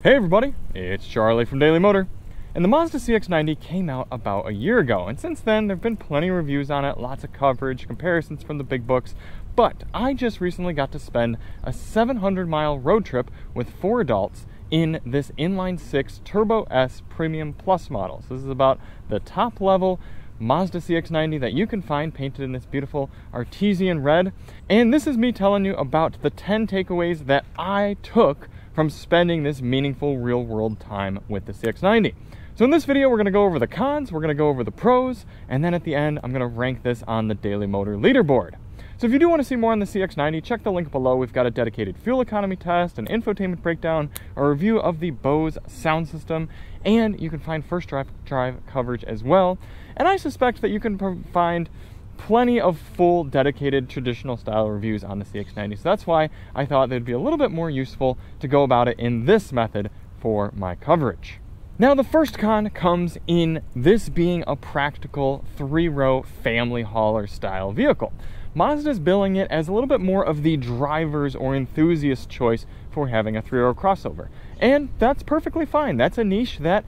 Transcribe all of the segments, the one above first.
Hey everybody, it's Charlie from Daily Motor, and the Mazda CX-90 came out about a year ago, and since then there have been plenty of reviews on it, lots of coverage, comparisons from the big books, but I just recently got to spend a 700-mile road trip with 4 adults in this inline-6 Turbo S Premium Plus model. So this is about the top level Mazda CX-90 that you can find painted in this beautiful artesian red, and this is me telling you about the 10 takeaways that I took from spending this meaningful real-world time with the CX-90. So in this video, we're going to go over the cons, we're going to go over the pros, and then at the end, I'm going to rank this on the Daily Motor Leaderboard. So if you do want to see more on the CX-90, check the link below. We've got a dedicated fuel economy test, an infotainment breakdown, a review of the Bose sound system, and you can find first drive coverage as well. And I suspect that you can find plenty of full dedicated traditional style reviews on the CX-90, so that's why I thought they'd be a little bit more useful to go about it in this method for my coverage. Now the first con comes in this being a practical 3-row family hauler style vehicle. Mazda's billing it as a little bit more of the driver's or enthusiast choice for having a 3-row crossover, and that's perfectly fine. That's a niche that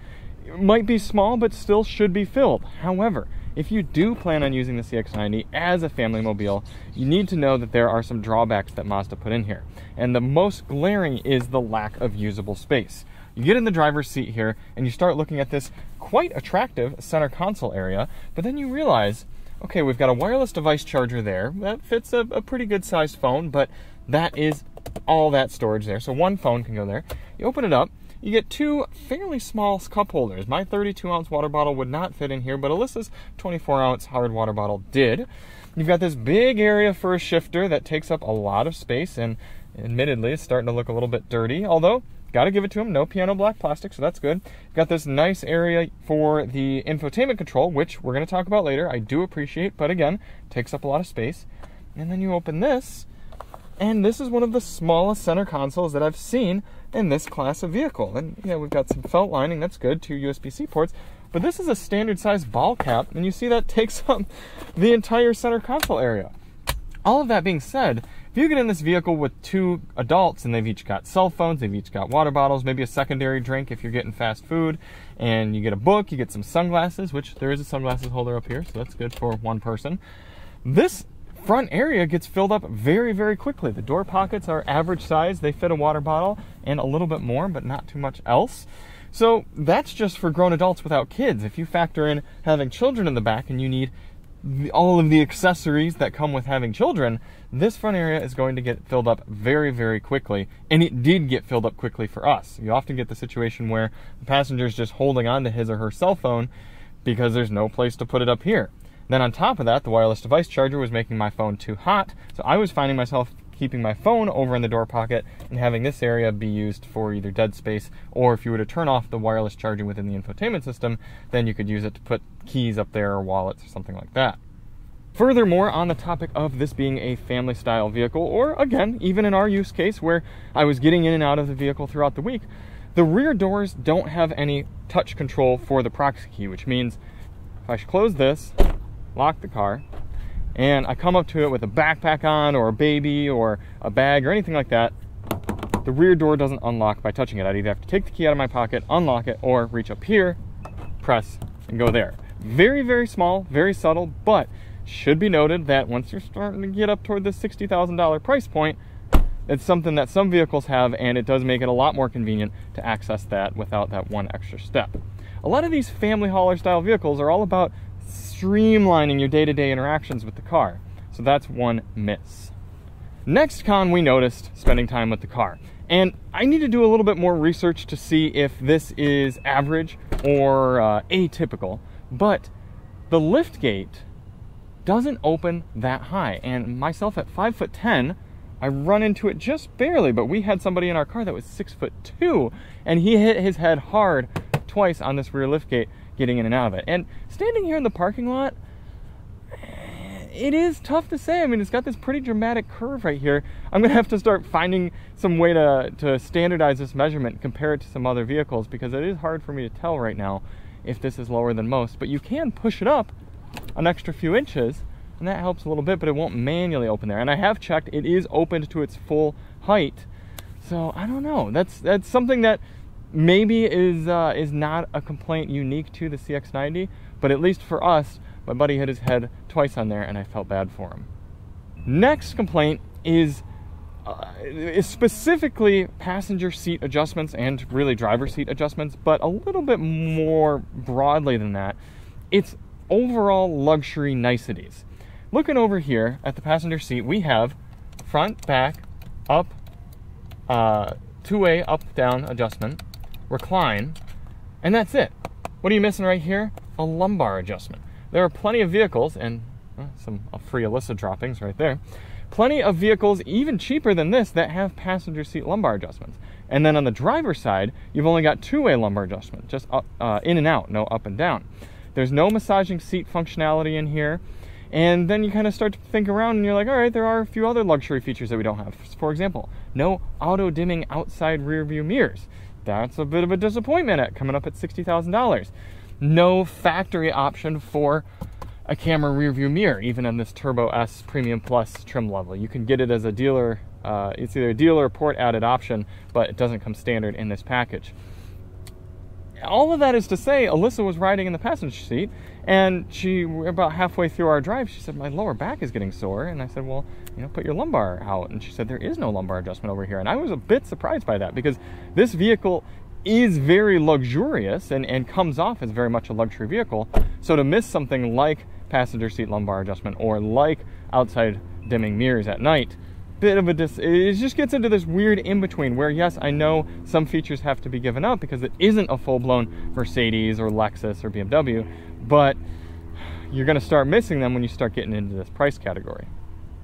might be small but still should be filled. However, if you do plan on using the CX-90 as a family mobile, you need to know that there are some drawbacks that Mazda put in here. And the most glaring is the lack of usable space. You get in the driver's seat here and you start looking at this quite attractive center console area, but then you realize, okay, we've got a wireless device charger there. That fits a pretty good sized phone, but that is all that storage there. So one phone can go there. You open it up. You get 2 fairly small cup holders. My 32-ounce water bottle would not fit in here, but Alyssa's 24-ounce hard water bottle did. You've got this big area for a shifter that takes up a lot of space, and admittedly, it's starting to look a little bit dirty, although, gotta give it to them, no piano black plastic, so that's good. You've got this nice area for the infotainment control, which we're going to talk about later. I do appreciate, but again, takes up a lot of space. And then you open this, and this is one of the smallest center consoles that I've seen in this class of vehicle. And yeah, we've got some felt lining, that's good, 2 USB-C ports, but this is a standard size ball cap, and you see that takes up the entire center console area. All of that being said, if you get in this vehicle with 2 adults and they've each got cell phones, they've each got water bottles, maybe a secondary drink if you're getting fast food, and you get a book, you get some sunglasses, which there is a sunglasses holder up here, so that's good for one person. This front area gets filled up very, very quickly. The door pockets are average size. They fit a water bottle and a little bit more, but not too much else. So that's just for grown adults without kids. If you factor in having children in the back and you need all of the accessories that come with having children, this front area is going to get filled up very, very quickly. And it did get filled up quickly for us. You often get the situation where the passenger is just holding on to his or her cell phone because there's no place to put it up here. Then on top of that, the wireless device charger was making my phone too hot, so I was finding myself keeping my phone over in the door pocket and having this area be used for either dead space, or if you were to turn off the wireless charging within the infotainment system, then you could use it to put keys up there or wallets or something like that. Furthermore, on the topic of this being a family style vehicle, or again, even in our use case where I was getting in and out of the vehicle throughout the week, the rear doors don't have any touch control for the proxy key, which means if I close this, lock the car, and I come up to it with a backpack on or a baby or a bag or anything like that, the rear door doesn't unlock by touching it. I'd either have to take the key out of my pocket, unlock it, or reach up here, press, and go there. Very, very small, very subtle, but should be noted that once you're starting to get up toward the $60,000 price point, it's something that some vehicles have, and it does make it a lot more convenient to access that without that one extra step. A lot of these family hauler style vehicles are all about streamlining your day-to-day interactions with the car. So that's one miss. Next con we noticed, spending time with the car. And I need to do a little bit more research to see if this is average or atypical, but the liftgate doesn't open that high. And myself at 5'10", I run into it just barely, but we had somebody in our car that was 6'2", and he hit his head hard twice on this rear liftgate getting in and out of it. And standing here in the parking lot, it is tough to say. I mean, it's got this pretty dramatic curve right here. I'm gonna have to start finding some way to standardize this measurement and compare it to some other vehicles, because it is hard for me to tell right now if this is lower than most. But you can push it up an extra few inches, and that helps a little bit, but it won't manually open there. And I have checked, it is opened to its full height. So I don't know. That's something that maybe is not a complaint unique to the CX-90, but at least for us, my buddy hit his head twice on there and I felt bad for him. Next complaint is specifically passenger seat adjustments and really driver seat adjustments, but a little bit more broadly than that, it's overall luxury niceties. Looking over here at the passenger seat, we have front, back, up, two-way up-down adjustment, recline, and that's it. What are you missing right here? A lumbar adjustment. There are plenty of vehicles, and some free Alyssa droppings right there, plenty of vehicles even cheaper than this that have passenger seat lumbar adjustments. And then on the driver's side, you've only got two-way lumbar adjustment, just up, in and out, no up and down. There's no massaging seat functionality in here. And then you kind of start to think around and you're like, all right, there are a few other luxury features that we don't have. For example, no auto-dimming outside rear view mirrors. That's a bit of a disappointment coming up at $60,000. No factory option for a camera rear view mirror, even on this Turbo S Premium Plus trim level. You can get it as a dealer, it's either a dealer or port added option, but it doesn't come standard in this package. All of that is to say, Alyssa was riding in the passenger seat, and about halfway through our drive, she said, my lower back is getting sore. And I said, well, you know, put your lumbar out. And she said, there is no lumbar adjustment over here. And I was a bit surprised by that, because this vehicle is very luxurious and comes off as very much a luxury vehicle. So to miss something like passenger seat lumbar adjustment or like outside dimming mirrors at night, bit of a it just gets into this weird in-between where, yes, I know some features have to be given up because it isn't a full-blown Mercedes or Lexus or BMW, but you're going to start missing them when you start getting into this price category.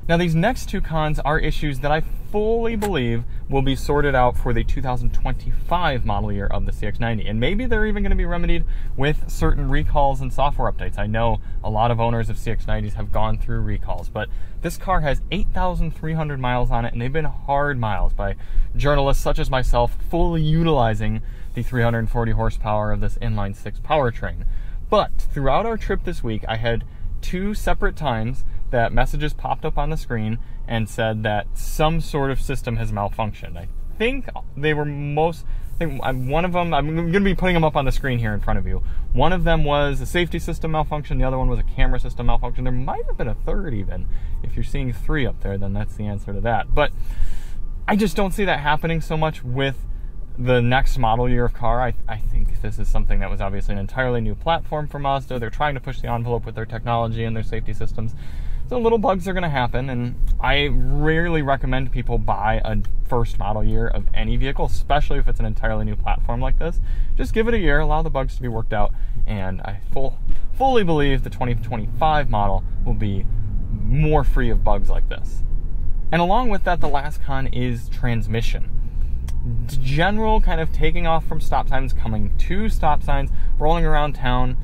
Now, these next two cons are issues that I fully believe will be sorted out for the 2025 model year of the CX-90. And maybe they're even going to be remedied with certain recalls and software updates. I know a lot of owners of CX-90s have gone through recalls, but this car has 8,300 miles on it, and they've been hard miles by journalists such as myself, fully utilizing the 340 horsepower of this inline-six powertrain. But throughout our trip this week, I had two separate times that messages popped up on the screen and said that some sort of system has malfunctioned. I think they were one of them, I'm going to be putting them up on the screen here in front of you. One of them was a safety system malfunction, the other one was a camera system malfunction. There might have been a third even. If you're seeing three up there, then that's the answer to that. But I just don't see that happening so much with the next model year of car. I think this is something that was obviously an entirely new platform for Mazda. They're trying to push the envelope with their technology and their safety systems. So little bugs are going to happen, and I rarely recommend people buy a first model year of any vehicle, especially if it's an entirely new platform like this. Just give it a year, allow the bugs to be worked out, and I fully believe the 2025 model will be more free of bugs like this. And along with that, the last con is transmission. General kind of taking off from stop signs, coming to stop signs, rolling around town.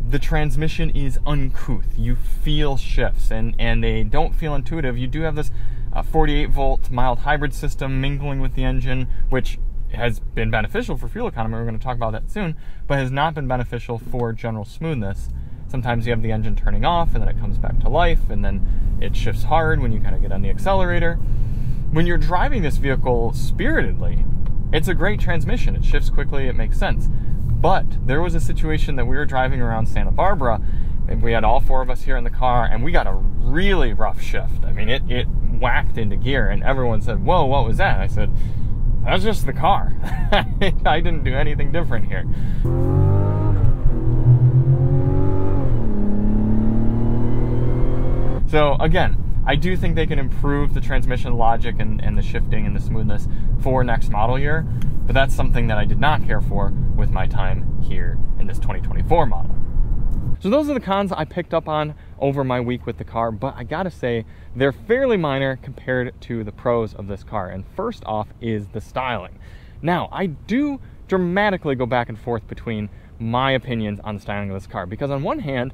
The transmission is uncouth. You feel shifts, and they don't feel intuitive. You do have this 48-volt mild hybrid system mingling with the engine, which has been beneficial for fuel economy. We're going to talk about that soon, but has not been beneficial for general smoothness. Sometimes you have the engine turning off, and then it comes back to life, and then it shifts hard when you kind of get on the accelerator. When you're driving this vehicle spiritedly, it's a great transmission. It shifts quickly, it makes sense. But there was a situation that we were driving around Santa Barbara, and we had all four of us here in the car, and we got a really rough shift. I mean, it whacked into gear, and everyone said, whoa, what was that? I said, that's just the car. I didn't do anything different here. So again, I do think they can improve the transmission logic and the shifting and the smoothness for next model year, but that's something that I did not care for with my time here in this 2024 model. So those are the cons I picked up on over my week with the car, but I gotta say, they're fairly minor compared to the pros of this car. And first off is the styling. Now, I do dramatically go back and forth between my opinions on the styling of this car, because on one hand,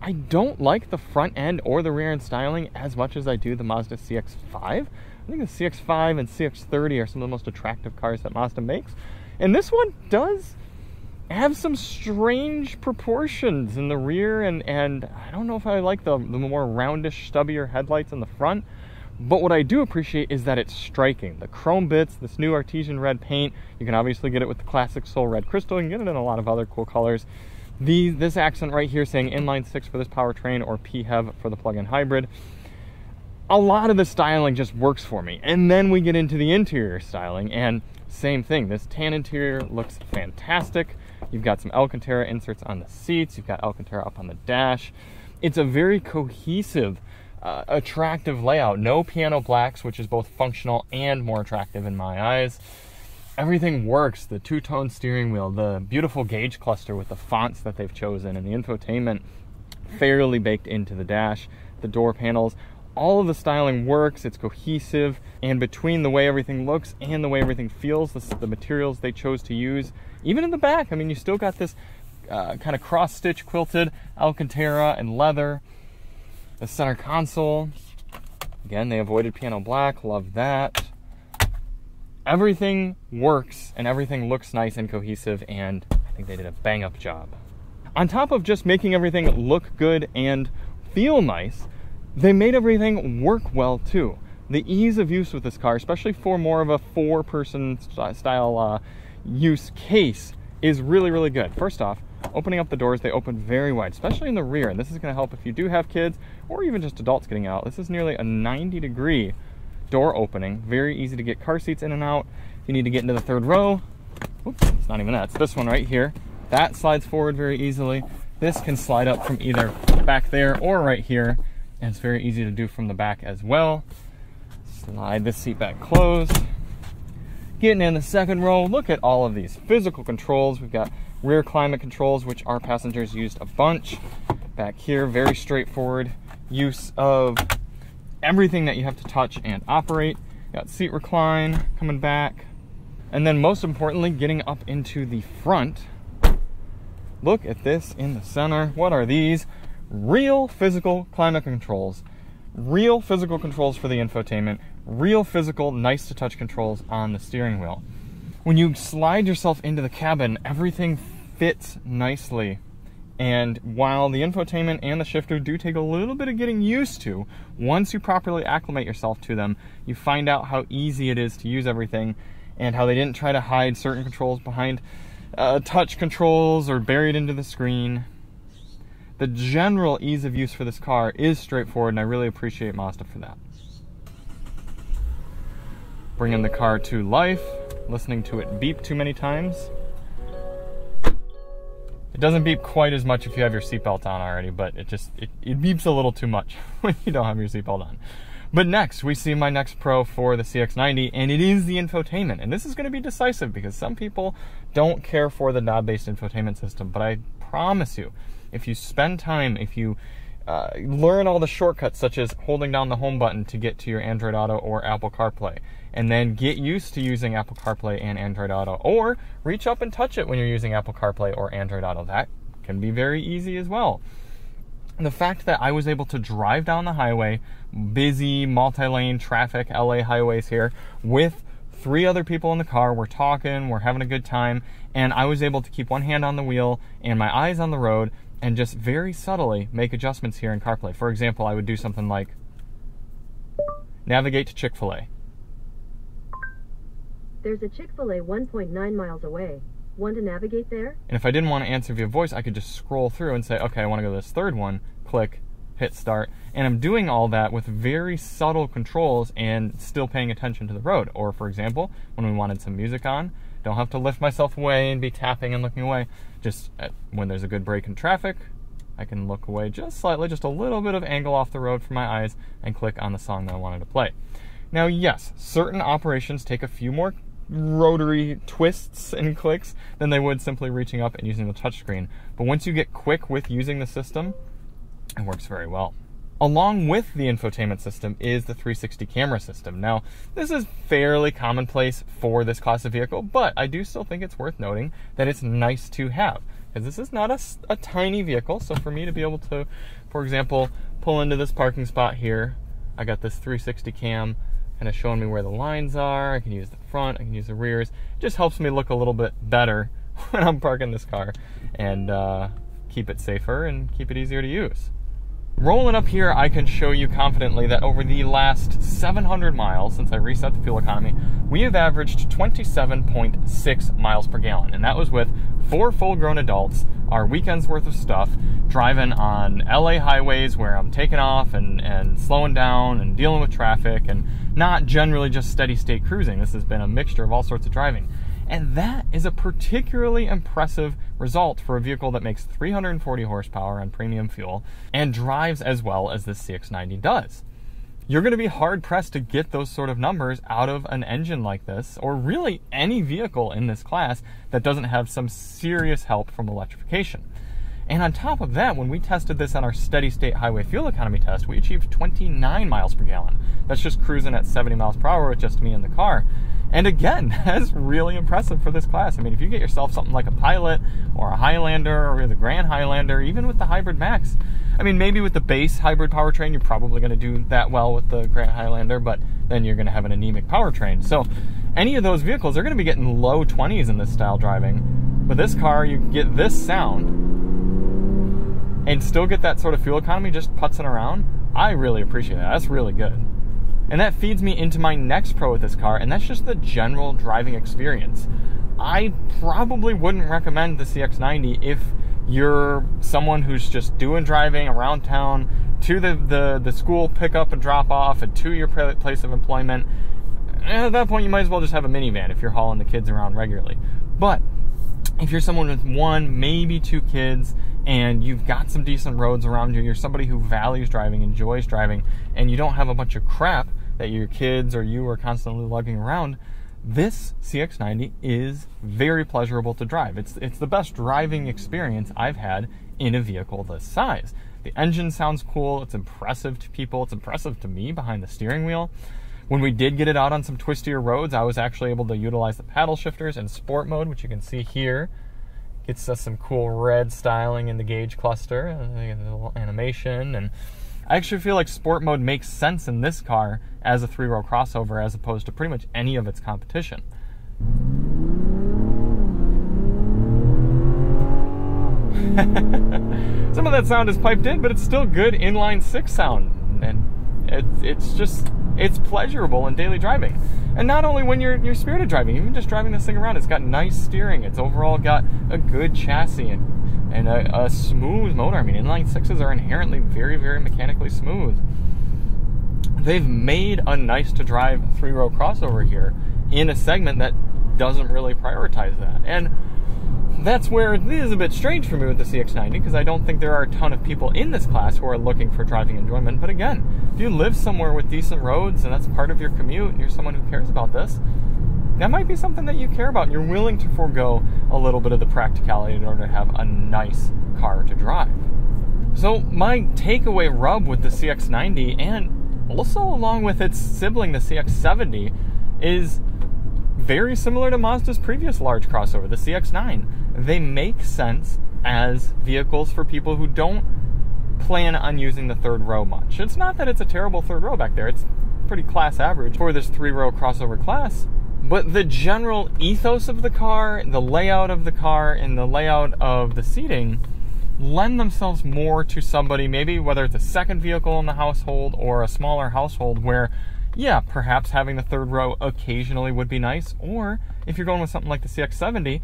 I don't like the front end or the rear end styling as much as I do the Mazda CX-5. I think the CX-5 and CX-30 are some of the most attractive cars that Mazda makes. And this one does have some strange proportions in the rear, and I don't know if I like the more roundish, stubbier headlights in the front, But what I do appreciate is that it's striking. The chrome bits, this new artesian red paint, you can obviously get it with the classic Soul Red Crystal. You can get it in a lot of other cool colors. This accent right here saying inline 6 for this powertrain or PHEV for the plug-in hybrid. A lot of the styling just works for me. And then we get into the interior styling, and same thing. This tan interior looks fantastic. You've got some Alcantara inserts on the seats. You've got Alcantara up on the dash. It's a very cohesive, attractive layout. No piano blacks, which is both functional and more attractive in my eyes. Everything works. The two-tone steering wheel, the beautiful gauge cluster with the fonts that they've chosen, and the infotainment fairly baked into the dash, the door panels. All of the styling works, it's cohesive, and between the way everything looks and the way everything feels, the materials they chose to use, even in the back, I mean, you still got this kind of cross-stitch quilted Alcantara and leather. The center console, again, they avoided piano black, love that. Everything works and everything looks nice and cohesive, and I think they did a bang-up job. On top of just making everything look good and feel nice, they made everything work well too. The ease of use with this car, especially for more of a 4-person style use case, is really, really good. First off, opening up the doors, they open very wide, especially in the rear, and this is going to help if you do have kids or even just adults getting out. This is nearly a 90-degree door opening, very easy to get car seats in and out. If you need to get into the third row, oops, it's not even that, it's this one right here. That slides forward very easily. This can slide up from either back there or right here, and it's very easy to do from the back as well. Slide this seat back closed. Getting in the second row, look at all of these physical controls. We've got rear climate controls, which our passengers used a bunch. Back here, very straightforward use of everything that you have to touch and operate. Got seat recline coming back. And then most importantly, getting up into the front. Look at this in the center. What are these? Real physical climate controls. Real physical controls for the infotainment. Real physical, nice to touch controls on the steering wheel. When you slide yourself into the cabin, everything fits nicely. And while the infotainment and the shifter do take a little bit of getting used to, once you properly acclimate yourself to them, you find out how easy it is to use everything and how they didn't try to hide certain controls behind touch controls or buried into the screen. The general ease of use for this car is straightforward, and I really appreciate Mazda for that. Bringing the car to life, listening to it beep too many times. It doesn't beep quite as much if you have your seatbelt on already, but it beeps a little too much when you don't have your seatbelt on. But next, we see my next pro for the CX-90, and it is the infotainment. And this is going to be decisive because some people don't care for the knob-based infotainment system, but I promise you, if you spend time, if you learn all the shortcuts, such as holding down the home button to get to your Android Auto or Apple CarPlay, and then get used to using Apple CarPlay and Android Auto, or reach up and touch it when you're using Apple CarPlay or Android Auto, that can be very easy as well. And the fact that I was able to drive down the highway, busy, multi-lane traffic, LA highways here, with 3 other people in the car, we're talking, we're having a good time, and I was able to keep one hand on the wheel and my eyes on the road, and just very subtly make adjustments here in CarPlay. For example, I would do something like navigate to Chick-fil-A. There's a Chick-fil-A 1.9 miles away. Want to navigate there? And if I didn't want to answer via voice, I could just scroll through and say, okay, I want to go to this third one, click, hit start. And I'm doing all that with very subtle controls and still paying attention to the road. Or for example, when we wanted some music on, don't have to lift myself away and be tapping and looking away. Just when there's a good break in traffic, I can look away just slightly, just a little bit of angle off the road from my eyes, and click on the song that I wanted to play. Now, yes, certain operations take a few more rotary twists and clicks than they would simply reaching up and using the touchscreen. But once you get quick with using the system, it works very well. Along with the infotainment system is the 360 camera system. Now, this is fairly commonplace for this class of vehicle, but I do still think it's worth noting that it's nice to have, because this is not a tiny vehicle. So for me to be able to, for example, pull into this parking spot here, I got this 360 cam kind of showing me where the lines are. I can use the front, I can use the rears. It just helps me look a little bit better when I'm parking this car and keep it safer and keep it easier to use. Rolling up here, I can show you confidently that over the last 700 miles, since I reset the fuel economy, we have averaged 27.6 miles per gallon. And that was with 4 full-grown adults, our weekend's worth of stuff, driving on LA highways where I'm taking off and slowing down and dealing with traffic, and not generally just steady state cruising. This has been a mixture of all sorts of driving. And that is a particularly impressive result for a vehicle that makes 340 horsepower on premium fuel and drives as well as this CX-90 does. You're going to be hard-pressed to get those sort of numbers out of an engine like this, or really any vehicle in this class that doesn't have some serious help from electrification. And on top of that, when we tested this on our steady-state highway fuel economy test, we achieved 29 miles per gallon. That's just cruising at 70 miles per hour with just me in the car. And again, that's really impressive for this class. I mean, if you get yourself something like a Pilot or a Highlander or the Grand Highlander, even with the Hybrid Max, I mean, maybe with the base hybrid powertrain, you're probably going to do that well with the Grand Highlander, but then you're going to have an anemic powertrain. So any of those vehicles are going to be getting low 20s in this style driving. But this car, you get this sound and still get that sort of fuel economy just putzing around. I really appreciate that. That's really good. And that feeds me into my next pro with this car, and that's just the general driving experience. I probably wouldn't recommend the CX-90 if you're someone who's just doing driving around town to the school pickup and drop off and to your place of employment. At that point, you might as well just have a minivan if you're hauling the kids around regularly. But if you're someone with 1, maybe 2 kids, and you've got some decent roads around you, you're somebody who values driving, enjoys driving, and you don't have a bunch of crap that your kids or you are constantly lugging around, this CX-90 is very pleasurable to drive. It's the best driving experience I've had in a vehicle this size. The engine sounds cool. It's impressive to people. It's impressive to me behind the steering wheel. When we did get it out on some twistier roads, I was actually able to utilize the paddle shifters in sport mode, which you can see here. Gets us some cool red styling in the gauge cluster, a little animation, and I actually feel like sport mode makes sense in this car as a 3-row crossover as opposed to pretty much any of its competition. Some of that sound is piped in, but it's still good inline 6 sound, and it's pleasurable in daily driving. And not only when you're spirited driving, even just driving this thing around, it's got nice steering. It's overall got a good chassis and a smooth motor. I mean, inline 6s are inherently very, very mechanically smooth. They've made a nice to drive 3-row crossover here in a segment that doesn't really prioritize that. And that's where it is a bit strange for me with the CX-90, because I don't think there are a ton of people in this class who are looking for driving enjoyment. But again, if you live somewhere with decent roads and that's part of your commute and you're someone who cares about this, that might be something that you care about, and you're willing to forego a little bit of the practicality in order to have a nice car to drive. So my takeaway rub with the CX-90, and also along with its sibling, the CX-70, is very similar to Mazda's previous large crossover, the CX-9. They make sense as vehicles for people who don't plan on using the 3rd row much. It's not that it's a terrible 3rd row back there. It's pretty class average for this 3-row crossover class. But the general ethos of the car, the layout of the car, and the layout of the seating lend themselves more to somebody, maybe whether it's a second vehicle in the household or a smaller household where, yeah, perhaps having the 3rd row occasionally would be nice. Or if you're going with something like the CX-70,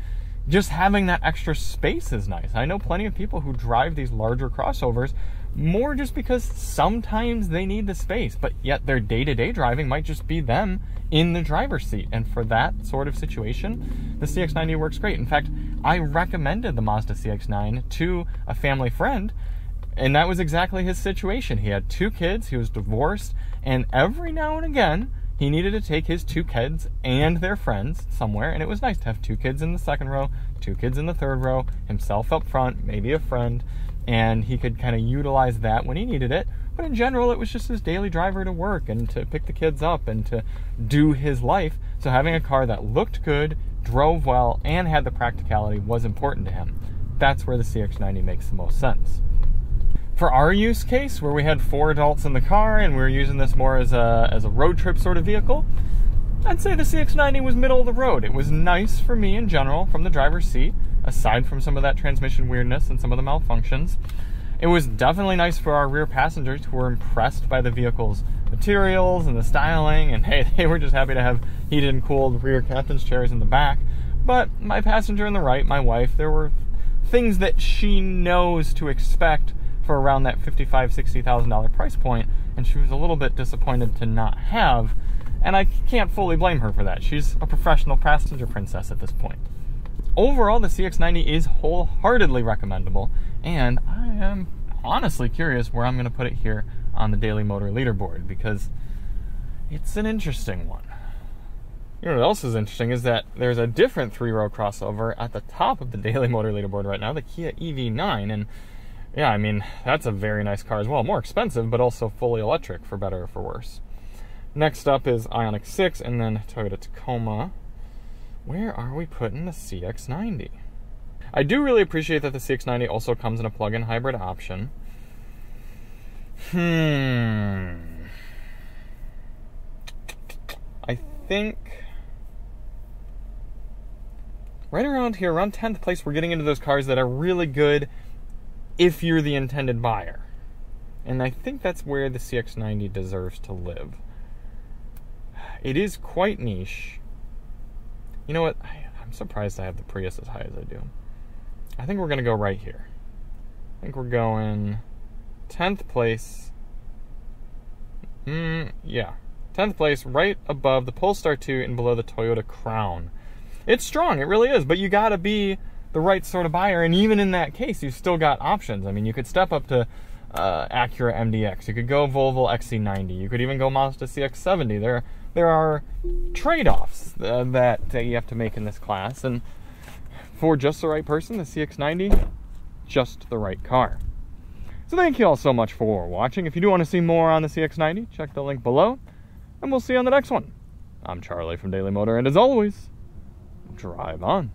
just having that extra space is nice. I know plenty of people who drive these larger crossovers more just because sometimes they need the space, but yet their day-to-day driving might just be them in the driver's seat. And for that sort of situation, the CX-90 works great. In fact, I recommended the Mazda CX-9 to a family friend, and that was exactly his situation. He had 2 kids, he was divorced, and every now and again, he needed to take his 2 kids and their friends somewhere, and it was nice to have 2 kids in the 2nd row, 2 kids in the 3rd row, himself up front, maybe a friend, and he could kind of utilize that when he needed it. But in general, it was just his daily driver to work and to pick the kids up and to do his life. So having a car that looked good, drove well, and had the practicality was important to him. That's where the CX-90 makes the most sense. For our use case, where we had 4 adults in the car and we were using this more as a road trip sort of vehicle, I'd say the CX-90 was middle of the road. It was nice for me in general from the driver's seat, aside from some of that transmission weirdness and some of the malfunctions. It was definitely nice for our rear passengers who were impressed by the vehicle's materials and the styling, and hey, they were just happy to have heated and cooled rear captain's chairs in the back. But my passenger in the right, my wife, there were things that she knows to expect for around that $55,000, $60,000 price point, and she was a little bit disappointed to not have, and I can't fully blame her for that. She's a professional passenger princess at this point. Overall, the CX-90 is wholeheartedly recommendable, and I am honestly curious where I'm going to put it here on the Daily Motor leaderboard, because it's an interesting one. You know what else is interesting is that there's a different 3-row crossover at the top of the Daily Motor leaderboard right now, the Kia EV9, and yeah, I mean, that's a very nice car as well. More expensive, but also fully electric, for better or for worse. Next up is Ioniq 6, and then Toyota Tacoma. Where are we putting the CX-90? I do really appreciate that the CX-90 also comes in a plug-in hybrid option. I think right around here, around 10th place, we're getting into those cars that are really good if you're the intended buyer. And I think that's where the CX-90 deserves to live. It is quite niche. You know what? I'm surprised I have the Prius as high as I do. I think we're going to go right here. I think we're going 10th place. Yeah. 10th place, right above the Polestar 2 and below the Toyota Crown. It's strong, it really is, but you gotta be the right sort of buyer, and even in that case, you've still got options. I mean, you could step up to Acura MDX, you could go Volvo XC90, you could even go Mazda CX-90. There are trade-offs that you have to make in this class, and for just the right person, the CX-90, just the right car. So thank you all so much for watching. If you do want to see more on the CX-90, check the link below, and we'll see you on the next one. I'm Charlie from Daily Motor, and as always, drive on.